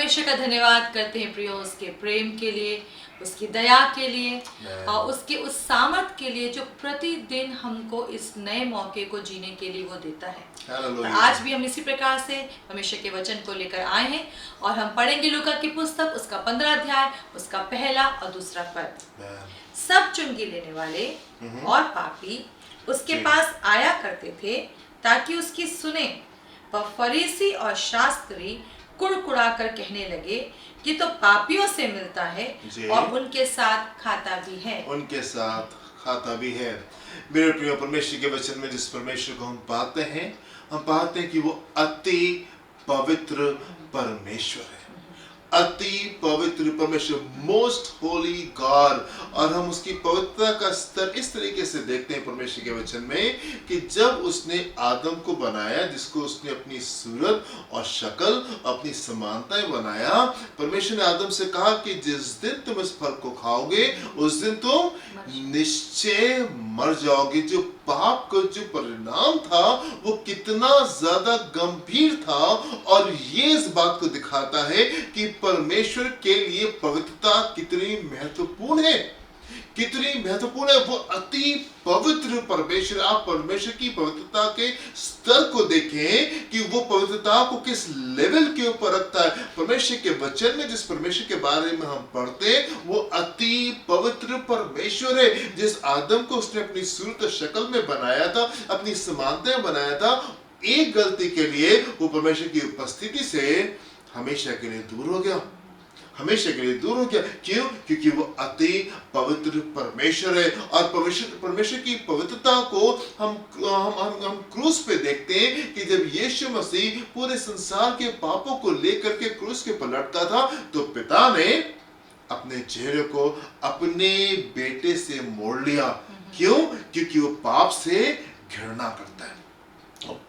परमेश्वर का धन्यवाद करते हैं प्रियो उसके प्रेम के लिए, उसकी दया के लिए और उसके उस सामर्थ के लिए जो प्रतिदिन हमको इस नए मौके को जीने के लिए वो देता है। और आज भी हम इसी प्रकार से परमेश्वर के वचन को लेकर आए हैं और हम पढ़ेंगे लूका की पुस्तक उसका 15 अध्याय उसका पहला और दूसरा पद। सब चुंगी लेने वाले और पापी उसके पास आया करते थे ताकि उसकी सुने, पर फरीसी और शास्त्री कुड़कुड़ा कर कहने लगे कि तो पापियों से मिलता है और उनके साथ खाता भी है। उनके साथ खाता भी है। मेरे प्रिय परमेश्वर के वचन में जिस परमेश्वर को हम पाते हैं कि वो अति पवित्र परमेश्वर है, अति पवित्र परमेश्वर, मोस्ट होली गॉड। और हम उसकी पवित्रता का स्तर इस तरीके से देखते हैं परमेश्वर के वचन में कि जब उसने आदम को बनाया, जिसको उसने अपनी सूरत और शक्ल, अपनी समानताएं बनाया, परमेश्वर ने आदम से कहा कि जिस दिन तुम इस फल को खाओगे उस दिन तुम निश्चय मर जाओगे। जो पाप का जो परिणाम था वो कितना ज्यादा गंभीर था, और ये इस बात को दिखाता है कि परमेश्वर के लिए पवित्रता कितनी महत्वपूर्ण है, कितनी महत्वपूर्ण है। वो अति पवित्र परमेश्वर। आप परमेश्वर की पवित्रता के स्तर को देखें कि वो पवित्रता को किस लेवल के ऊपर रखता है। परमेश्वर के वचन में जिस परमेश्वर के बारे में हम पढ़ते हैं वो अति पवित्र परमेश्वर है। जिस आदम को उसने अपनी सूरत और शक्ल में बनाया था, अपनी समानताएं बनाया था, एक गलती के लिए वो परमेश्वर की उपस्थिति से हमेशा के लिए दूर हो गया, हमेशा के लिए दूर हो गया। क्यों? क्योंकि वो अति पवित्र परमेश्वर है। और परमेश्वर की पवित्रता को हम क्रूस पे देखते हैं कि जब यीशु मसीह पूरे संसार के पापों को लेकर के क्रूस के पर लटका था तो पिता ने अपने चेहरे को अपने बेटे से मोड़ लिया। क्यों? क्योंकि वो पाप से घृणा करता है,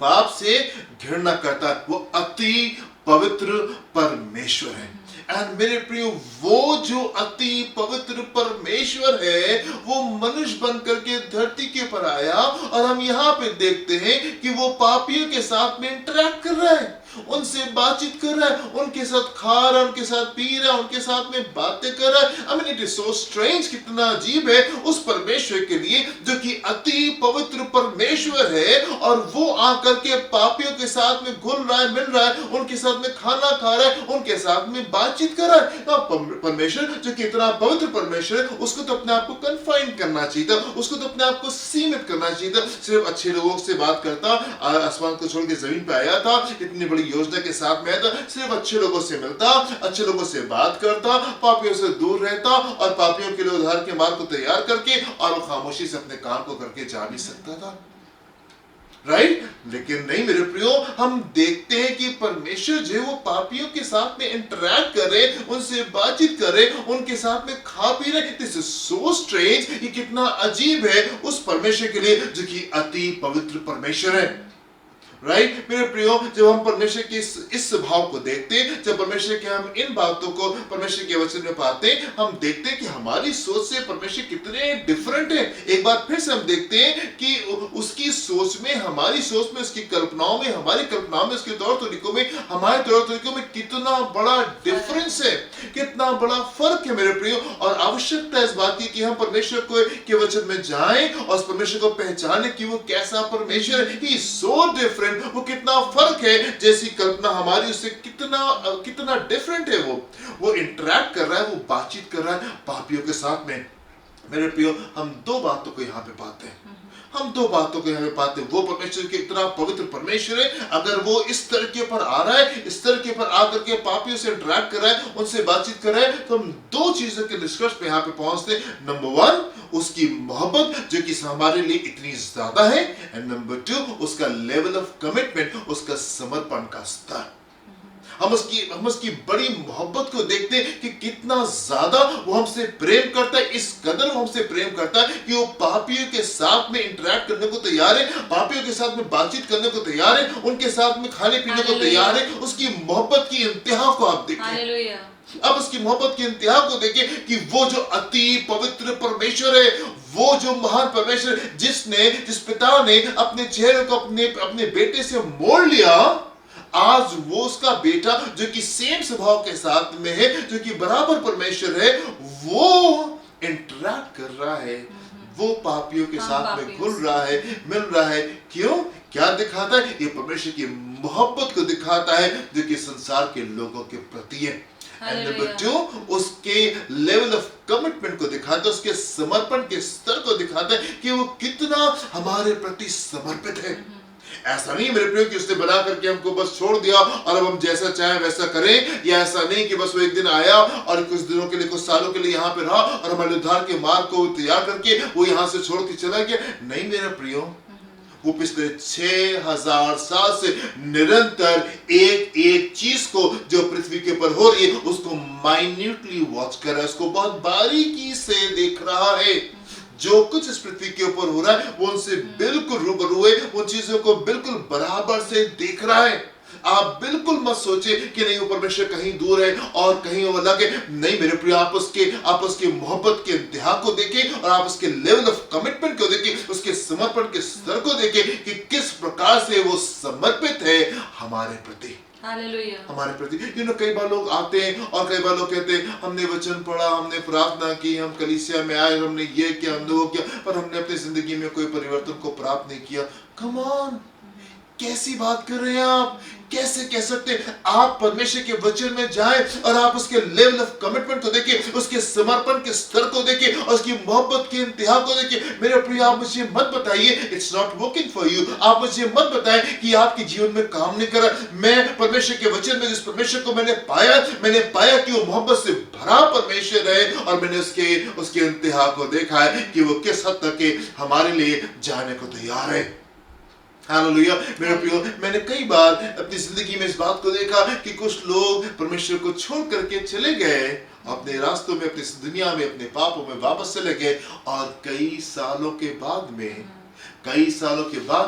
पाप से घृणा करता है। वो अति पवित्र परमेश्वर है। एंड मेरे प्रियो, वो जो अति पवित्र परमेश्वर है वो मनुष्य बन करके धरती के ऊपर आया, और हम यहाँ पे देखते हैं कि वो पापियों के साथ में इंटरेक्ट कर रहा है, उनसे बातचीत कर रहा है, उनके साथ खा रहा है, उनके साथ पी रहा है, उनके साथ में बातें कर रहा है। I mean it is so strange, कितना अजीब है उस परमेश्वर के लिए जो कि अति पवित्र परमेश्वर है, और वो आकर के पापियों के साथ में घुल रहा है, मिल रहा है, उनके साथ में खाना खा रहा है, उनके साथ में बातचीत कर रहा है। परमेश्वर जो कि इतना पवित्र परमेश्वर है, उसको तो अपने आप को कन्फाइन करना चाहिए था, उसको तो अपने आप को सीमित करना चाहिए था। सिर्फ अच्छे लोगों से बात करता, आसमान को छोड़ के जमीन पे आया था, इतनी बड़ी योजना के साथ में आया था, सिर्फ अच्छे लोगों से मिलता, अच्छे लोगों से बात करता, पापियों से दूर रहता, और पापियों के लिए उद्धार के मार्ग को तैयार करके और वो खामोशी से अपने काम को करके जा भी सकता था, राइट? लेकिन नहीं मेरे प्रियो, हम देखते हैं कि परमेश्वर जो वो पापियों के साथ में इंटरैक्ट कर रहे, उनसे बातचीत कर रहे, उनके साथ में खा पी रहे। दिस इज सो स्ट्रेंज, ये कितना अजीब है उस परमेश्वर के लिए जो कि अति पवित्र परमेश्वर है, राइट? मेरे प्रियो, जब हम परमेश्वर के इस स्वभाव को देखते हैं, जब परमेश्वर के हम इन बातों को परमेश्वर के वचन में पाते हैं, हम देखते हैं कि हमारी सोच से परमेश्वर कितने डिफरेंट है। एक बार फिर से हम देखते हैं कि उसकी सोच में, हमारी सोच में, उसकी कल्पनाओं में, हमारी कल्पनाओं में, उसके तौर तरीकों में, हमारे तौर तरीकों में कितना बड़ा डिफरेंस है, कितना बड़ा फर्क है मेरे प्रियो। और आवश्यकता इस बात की कि हम परमेश्वर के वचन में जाएं और उस परमेश्वर को पहचाने कि वो कैसा परमेश्वर है। ही इज सो डिफरेंट, वो कितना फर्क है, जैसी कल्पना हमारी उससे कितना डिफरेंट है। वो इंटरैक्ट कर रहा है, वो बातचीत कर रहा है पापियों के साथ में। मेरे प्रियो, हम दो बातों को यहाँ पे पाते हैं, हम दो बातों को यहाँ पे पाते हैं। वो परमेश्वर के इतना पवित्र परमेश्वर है, अगर वो इस स्तर के ऊपर आ रहा है, इस स्तर के ऊपर आकर के पापियों से इंटरैक्ट कर रहा है, उनसे बातचीत कर रहा है, तो हम दो चीजों के निष्कर्ष पे यहाँ पे पहुंचते हैं। नंबर वन, उसकी मोहब्बत जो कि हमारे लिए इतनी ज्यादा है, एंड नंबर टू, उसका लेवल ऑफ कमिटमेंट, उसका समर्पण का स्तर। हम उसकी बड़ी मोहब्बत को देखते हैं कि कितना ज्यादा वो हमसे प्रेम करता है। इस कदर वो हमसे प्रेम करता है कि वो पापियों के साथ में इंटरैक्ट करने को तैयार है, पापियों के साथ में बातचीत करने को तैयार है, उनके साथ में खाने पीने को तैयार है। उसकी मोहब्बत की इंतहा को आप देखें। अब उसकी मोहब्बत की इंतहा को देखें कि वो जो अति पवित्र परमेश्वर है, वो जो महान परमेश्वर, जिस पिता ने अपने चेहरे को अपने बेटे से मोड़ लिया, आज वो उसका बेटा जो कि सेम स्वभाव के साथ में है, जो कि बराबर परमेश्वर है, वो इंटरैक्ट कर रहा है, वो पापियों के साथ में घुल रहा है, मिल रहा है। क्यों? क्या दिखाता है? ये परमेश्वर की मोहब्बत को दिखाता है जो कि संसार के लोगों के प्रति है। एंड नंबर 2, उसके लेवल ऑफ कमिटमेंट को दिखाता है, उसके समर्पण के स्तर को दिखाता है कि वो कितना हमारे प्रति समर्पित है। ऐसा नहीं मेरे प्रियो कि उसने बना करके हमको बस छोड़ दिया और अब हम जैसा चाहे वैसा करें, या ऐसा नहीं कि बस वो एक दिन आया और कुछ दिनों के लिए, कुछ सालों के लिए यहाँ पे रहा और हमारे उद्धार के मार्ग को तैयार करके वो यहाँ से छोड़ के चला गया। नहीं मेरे प्रियो, वो पिछले 6000 साल से निरंतर एक एक चीज को जो पृथ्वी के ऊपर हो रही है उसको माइन्यूटली वॉच कर रहा है, उसको बहुत बारीकी से देख रहा है। जो कुछ इस पृथ्वी के ऊपर हो रहा है वो उनसे बिल्कुल रूबरू है, उन चीजों को बिल्कुल बराबर से देख रहा है। आप बिल्कुल मत सोचे कि नहीं वो परमेश्वर कहीं दूर है और कहीं वो अलग है। नहीं मेरे प्रिय, आप उसके मोहब्बत के इंतहा को देखें और आप उसके लेवल ऑफ कमिटमेंट को देखें, उसके समर्पण के स्तर को देखें कि किस प्रकार से वो समर्पित है हमारे प्रति, हमारे प्रति। कई बार लोग आते हैं और कई बार लोग कहते हैं हमने वचन पढ़ा, हमने प्रार्थना की, हम कलीसिया में आए, हमने ये किया, हमने वो किया, पर हमने अपनी जिंदगी में कोई परिवर्तन को प्राप्त नहीं किया। कम ऑन, कैसी बात कर रहे हैं आप? कैसे कह सकते हैं? आप परमेश्वर के वचन में जाएं और आप उसके लेवल ऑफ कमिटमेंट को देखिए, उसके समर्पण के स्तर को देखिए और उसकी मोहब्बत के इंतहा को देखिए। मेरे प्रिय, आप मुझे मत बताइए it's not working for you. आप मुझे मत बताएं कि आपके जीवन में काम नहीं कर रहा। मैं परमेश्वर के वचन में जिस परमेश्वर को मैंने पाया कि वो मोहब्बत से भरा परमेश्वर है और मैंने उसके इंतहा को देखा है कि वो किस हद तक हमारे लिए जाने को तैयार है। हालेलुया। मेरे प्रियो, मैंने कई बार अपनी जिंदगी में इस बात को देखा कि कुछ लोग परमेश्वर को छोड़ करके चले गए, अपने रास्तों में, अपनी दुनिया में, अपने पापों में वापस चले गए और कई सालों के बाद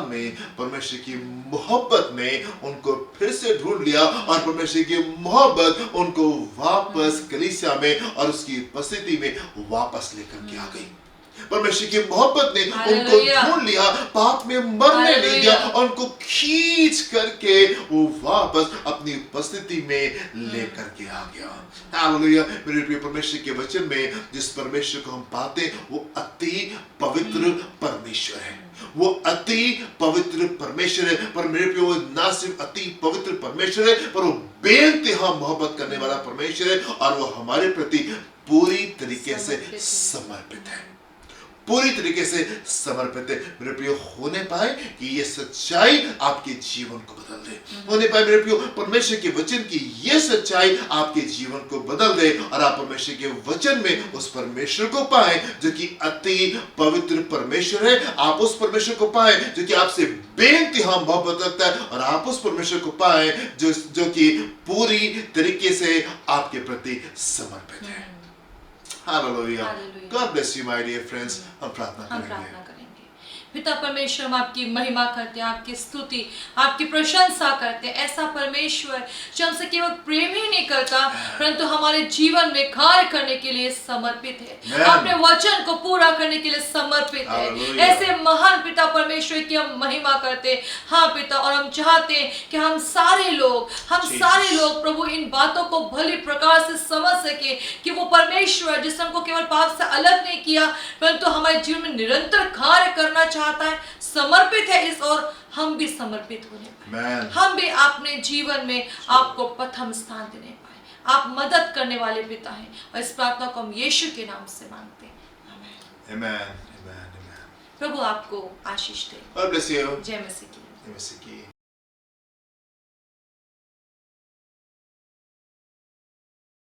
में परमेश्वर की मोहब्बत ने उनको फिर से ढूंढ लिया और परमेश्वर की मोहब्बत उनको वापस कलीसिया में और उसकी उपस्थिति में वापस लेकर के आ गई। परमेश्वर की मोहब्बत ने उनको ढूंढ लिया, पाप में मरने नहीं दिया और उनको खींच करके वो वापस अपनी उपस्थिति में लेकर के आ गया। हालेलुया। मेरे प्रिय, परमेश्वर के वचन में जिस परमेश्वर को हम पाते हैं वो अति पवित्र परमेश्वर है, वो अति पवित्र परमेश्वर है। पर मेरे प्रिय, वो ना सिर्फ अति पवित्र परमेश्वर है पर वो बेइंतहा मोहब्बत करने वाला परमेश्वर है और वो हमारे प्रति पूरी तरीके से समर्पित है, पूरी तरीके से समर्पित है। मेरे प्रियो, होने पाए कि ये सच्चाई आपके जीवन को बदल दे, होने पाए मेरे प्रियो परमेश्वर के वचन की ये सच्चाई आपके जीवन को बदल दे और आप परमेश्वर के वचन में उस परमेश्वर को पाए जो कि अति पवित्र परमेश्वर है। आप उस परमेश्वर को पाए जो कि आपसे बेइंतहा मोहब्बत रखता है और आप उस परमेश्वर को पाए जो कि पूरी तरीके से आपके प्रति समर्पित है। Hallelujah. God bless you, my dear friends. हम प्रार्थना करेंगे। पिता परमेश्वर, हम आपकी महिमा करते हैं, आपकी स्तुति, आपकी प्रशंसा करते हैं। ऐसा परमेश्वर जो हमसे केवल प्रेम ही नहीं करता परंतु हमारे जीवन में कार्य करने के लिए समर्पित है, अपने वचन को पूरा करने के लिए समर्पित है। ऐसे महान पिता परमेश्वर की हम महिमा करते हैं। हाँ पिता, और हम चाहते हैं कि हम सारे लोग प्रभु इन बातों को भली प्रकार से समझ सके कि वो परमेश्वर जिसने हमको केवल पाप से अलग नहीं किया परंतु हमारे जीवन में निरंतर कार्य करना चाहता है, समर्पित है इस और हम भी समर्पित होने पाए, हम भी अपने जीवन में आपको प्रथम स्थान देने पाए। आप मदद करने वाले पिता हैं और इस प्रार्थना को हम यीशु के नाम से मांगते हैं। आमीन। प्रभु आपको आशीष दे। God bless you. जय मसीह की।